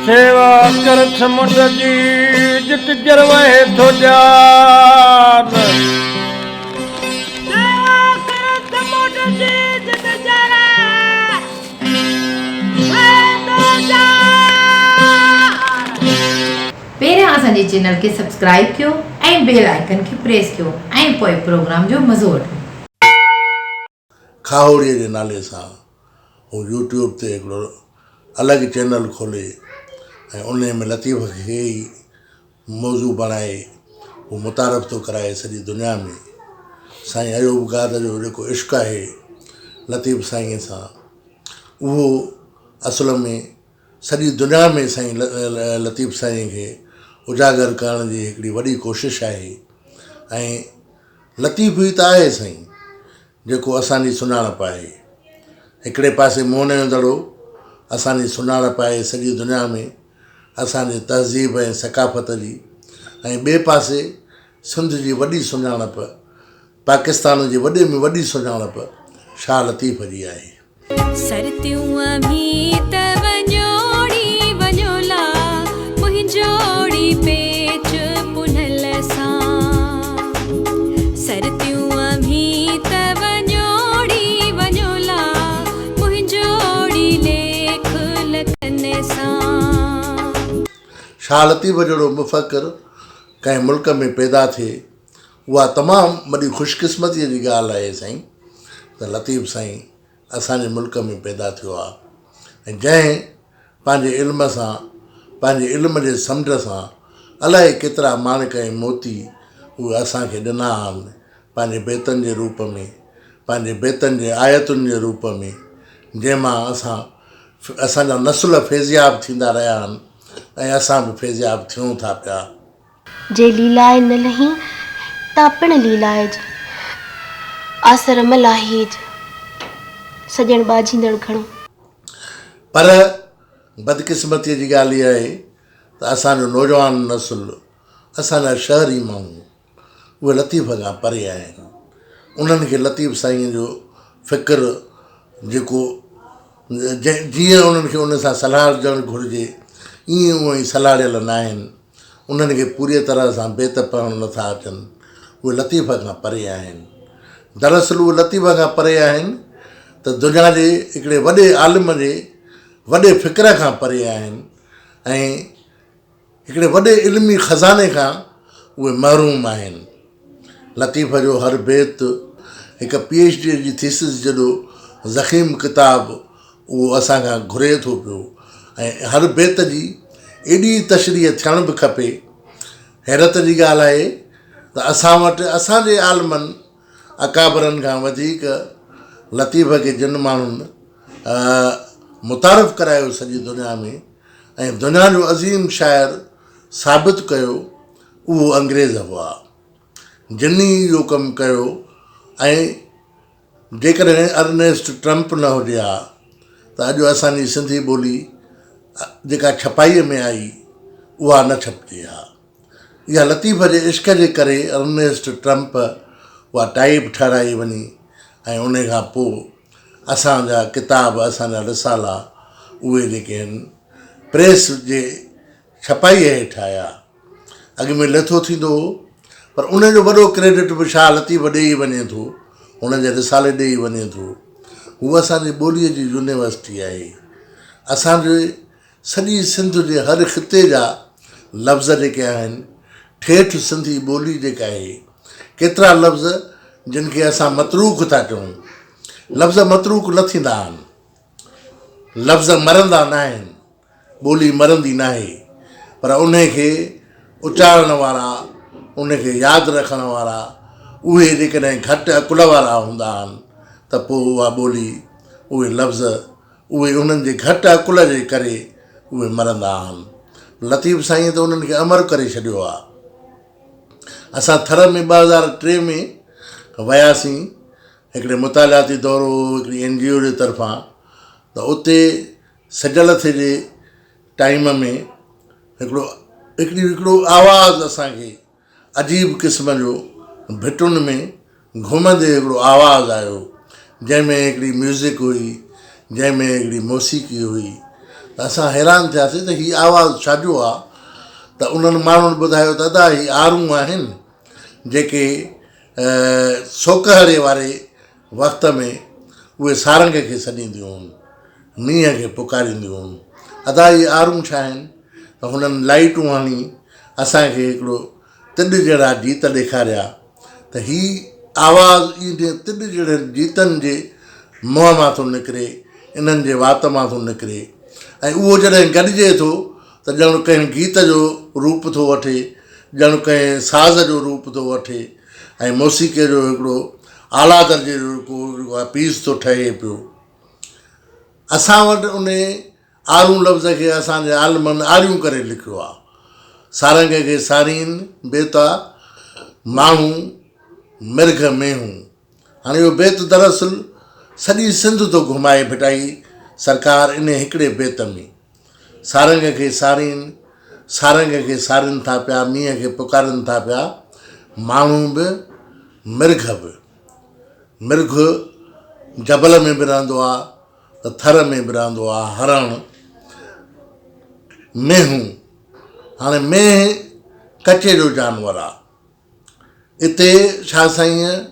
सेवा कर समुंड जी जित जरवहे थो जान सेवा कर समुंड जी जित जरवहे थो जान। पहिरियां असांजे चैनल खे सब्सक्राइब कयो ऐं बेल आइकन खे प्रेस कयो ऐं पोइ प्रोग्राम जो मज़ो वठो। खाहोड़ीअ जे नाले सां हू यूट्यूब ते हिकिड़ो अलॻि चैनल खोले ऐं उन में लतीफ़ खे ई मौज़ू बणाए हू मुतारफ़ थो कराए सॼी दुनिया में। साईं अयूब गाद जो जेको इश्क़ आहे लतीफ़ साईं सां, उहो असुल में सॼी दुनिया में साईं लतीफ़ साईं खे उजागर करण जी हिकिड़ी वॾी कोशिशि आहे। ऐं लतीफ़ ई त आहे साईं जेको असांजी सुञाणप आहे। हिकिड़े पासे मोहन जो दड़ो असांजी सुञाणप आहे सॼी दुनिया में असांजे तहज़ीब ऐं सकाफ़त जी, ऐं ॿिए पासे सिंध जी वॾी सुञाणप, पाकिस्तान जी वॾे में वॾी सुञाणप शाह लतीफ़ जी आहे। शाह लतीफ़ जहिड़ो मुफ़क्र कंहिं मुल्क में पैदा थिए उहा तमामु वॾी ख़ुशकिस्मतीअ जी ॻाल्हि आहे साईं, त लतीफ़ साईं असांजे मुल्क में पैदा थियो आहे। ऐं जंहिं पंहिंजे इल्म सां, पंहिंजे इल्म जे समुंड सां अलाए केतिरा माणिक ऐं मोती उहे असांखे ॾिना आहिनि, पंहिंजे बेतनि जे रूप में, पंहिंजे बेतनि जे आयतुनि जे रूप में, जंहिंमां असांजा नसुल फैज़ियाब थींदा रहिया आहिनि ऐं असां बि फैज़ियाब थियूं था पिया। जे लीलाए न लही तापण लीलाए आसर मलाहीज सजण बाजींदड़ खणो। पर बदकिस्मतीअ जी ॻाल्हि इहा आहे त असांजो नौजवान नसुल, असांजा शहरी माण्हू उहे लतीफ़ खां परे आहिनि। उन्हनि खे लतीफ़ साईं जो फ़िक्र जेको जीअं उन्हनि खे उन सां सलाह ॾियणु घुरिजे ईअं उहे ई सलाहियल न आहिनि। उन्हनि खे पूरी तरह सां बेत पढ़णु नथा अचनि, उहे लतीफ़ खां परे आहिनि। दरअसल उहे लतीफ़ खां परे आहिनि त दुनिया जे हिकिड़े वॾे आलिम जे वॾे फ़िक्र खां परे आहिनि ऐं हिकिड़े वॾे इल्मी ख़ज़ाने खां उहे महरूम आहिनि। लतीफ़ जो हर बेत हिकु PhD जी थीसिस जहिड़ो ज़ख़ीम किताबु उहो असांखां घुरे थो पियो ऐं हर बेत जी एॾी तशरीह थियण बि खपे। हैरत जी ॻाल्हि आहे त असां वटि असांजे आलमनि अकाबरनि खां वधीक लतीफ़ खे जिन माण्हुनि मुतारफ़ करायो सॼी दुनिया में ऐं दुनिया जो अज़ीम शाइर साबित कयो उहो अंग्रेज़ हुआ। जिन ई इहो कमु कयो। ऐं जेकॾहिं अर्नेस्ट ट्रंप न हुजे हा त अॼु असांजी सिंधी ॿोली जेका छपाईअ में आई उहा न छपजे हा। इहा लतीफ़ जे इश्क़ जे करे अर्नेस्ट ट्रंप उहा टाइप ठाराई वञी ऐं उन खां पोइ असांजा किताब, असांजा रिसाला उहे जेके आहिनि प्रेस जे छपाईअ हेठि आया। अॻ में लथो थींदो हो पर उनजो वॾो क्रेडिट बि शाह लतीफ़ ॾेई वञे थो, उनजे रिसाले ॾेई वञे थो। हू असांजी ॿोलीअ जी यूनिवर्सिटी आहे। असांजे सॼी सिंध जे हर ख़िते जा लफ़्ज़ जेके आहिनि, ठेठि सिंधी ॿोली जेका आहे, केतिरा लफ़्ज़ जिन खे असां मतरूक था चऊं। लफ़्ज़ मतरूक न थींदा आहिनि, लफ़्ज़ मरंदा न आहिनि, ॿोली मरंदी न आहे, पर उनखे उचारण वारा, उनखे यादि रखण वारा उहे जेकॾहिं घटि अकुल वारा हूंदा आहिनि त पोइ उहा ॿोली, उहे लफ़्ज़, उहे उन्हनि जे घटि अकुल जे करे उहे मरंदा आहिनि। लतीफ़ साईं त उन्हनि खे अमर करे छॾियो आहे। असां थर में 2003 में वियासीं हिकिड़े मुतालियाती दौरो हिकिड़ी NGO जे तरफ़ां, त उते सजल थे जे टाइम में हिकिड़ो आवाज़ु असांखे अजीब क़िस्म जो भिटुनि में घुमंदे हिकिड़ो आवाज़ु आयो, जंहिंमें हिकिड़ी म्यूज़िक हुई, जंहिंमें हिकिड़ी मौसीक़ी हुई। त त असां हैरान थियासीं त हीअ आवाज़ु छाजो आहे त उन्हनि माण्हुनि ॿुधायो दादा हीअ आरूं आहिनि जेके सोकहरे वारे वक़्त में उहे सारंग खे सॾींदियूं हुयूं, मींहं खे पुकारींदियूं हुयूं। अदा इहे आरूं छा आहिनि त हुननि लाइटूं हणी असांखे हिकिड़ो तिॾ जहिड़ा गीत ॾेखारिया त हीअ आवाज़ु ईअं तिॾ जहिड़े गीतनि जे मुंहं मां थो निकिरे, इन्हनि जे वात मां थो निकिरे ऐं उहो जॾहिं गॾिजे थो त ॼण कंहिं गीत जो रूप थो वठे, ॼण कंहिं साज़ जो रूप थो वठे ऐं मौसीक़ीअ जो हिकिड़ो आला दर्जे जो को पीस थो ठहे पियो। असां वटि उन आरूं लफ़्ज़ खे असांजे आलमनि आरियूं करे लिखियो आहे। सारंग खे सारीन बेता माण्हू मिर्ग मेहूं। हाणे इहो बेत दरअसल सॼी सिंध थो घुमाए भिटाई सरकार इन हिकिड़े बेत में। सारंग खे सारीन, सारंग खे सारीनि था पिया, मींहं खे पुकारनि था पिया, माण्हू बि मिर्ग बि। मिर्ग जबल में बि रहंदो आहे त थर में बि रहंदो आहे, हरण मेहूं। हाणे मेंह कचे जो जानवर आहे। इते छा साईं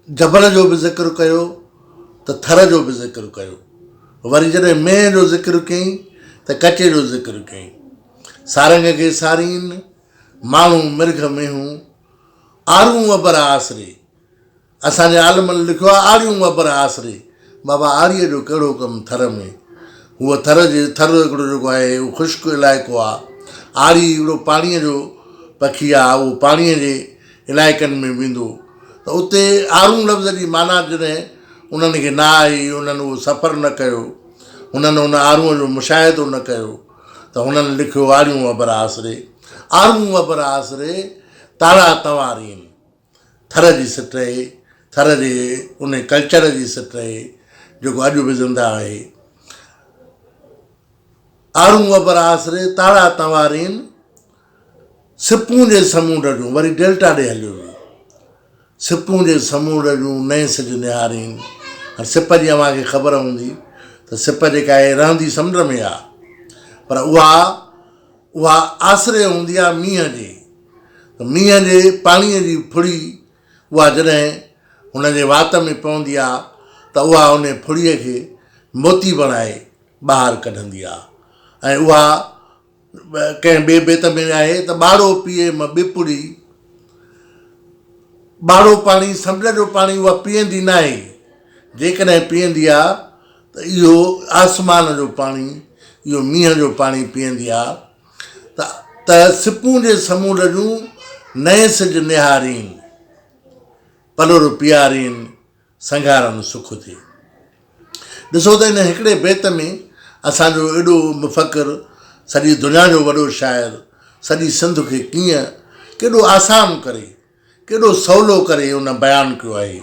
जबल जो बि ज़िक्र कयो त थर जो बि ज़िक्र कयो, वरी जॾहिं मेंह जो ज़िक्र कयईं त कचे जो ज़िक्र कयईं। सारंग खे सारीन, माण्हू मिर्ग मेहूं, आरूं अबर आसरे। असांजे आलमनि लिखियो आहे आरियूं अबर आसरे। बाबा आरीअ जो कहिड़ो कमु थर में? उहा थर हिकिड़ो जेको आहे उहो ख़ुश्क इलाइक़ो आहे। आरी हिकिड़ो पाणीअ जो पखी आहे, उहो पाणीअ जे इलाइक़नि में वेंदो त उते आरूं लफ़्ज़ जी माना जॾहिं उन्हनि खे न आई, उन्हनि उहो सफ़रु न कयो, उन्हनि उन आरूअ जो मुशाहिदो न कयो त हुननि लिखियो आरियूं अबर आसरे। आरूं अबर आसरे तारा तवारीन। थर जी सिट आहे, थर जे उन कल्चर जी सिट आहे जेको अॼु बि ज़िंदा आहे। आरूं अबर आसरे तारा तवारीन, सिपूं जे समूंड जूं, वरी डेल्टा ॾे हलियो हुई। सिपूं जे समूंड जूं नए सिज निहारीन। हाणे सिप जी अव्हांखे ख़बर हूंदी त सिप जेका आहे रहंदी समुंड में आहे, पर उहा आसरे हूंदी आहे मींहं जे। त मींहं जे पाणीअ जी फुड़ी उहा जॾहिं हुन जे वात में पवंदी आहे त उहा उन फुड़ीअ खे मोती बणाए ॿाहिरि कढंदी आहे। ऐं उहा कंहिं ॿिए बेत में आहे त ॿारो पीए मां ॿिपुड़ी। ॿारो पाणी समुंड जो पाणी उहा पीअंदी न आहे, जेकॾहिं पीअंदी आहे त इहो आसमान जो पाणी, इहो मींहं जो पाणी पीअंदी आहे। त सिपूं जे समूंड जूं नए सिज निहारीन, पलुर पीआरीन, संघारनि सुख थिए। ॾिसो त इन हिकिड़े बेत में असांजो एॾो मुफ़क़िर, सॼी दुनिया जो वॾो शाइर, सॼी सिंध खे कीअं केॾो आसान करे, केॾो सवलो करे उन बयानु कयो आहे।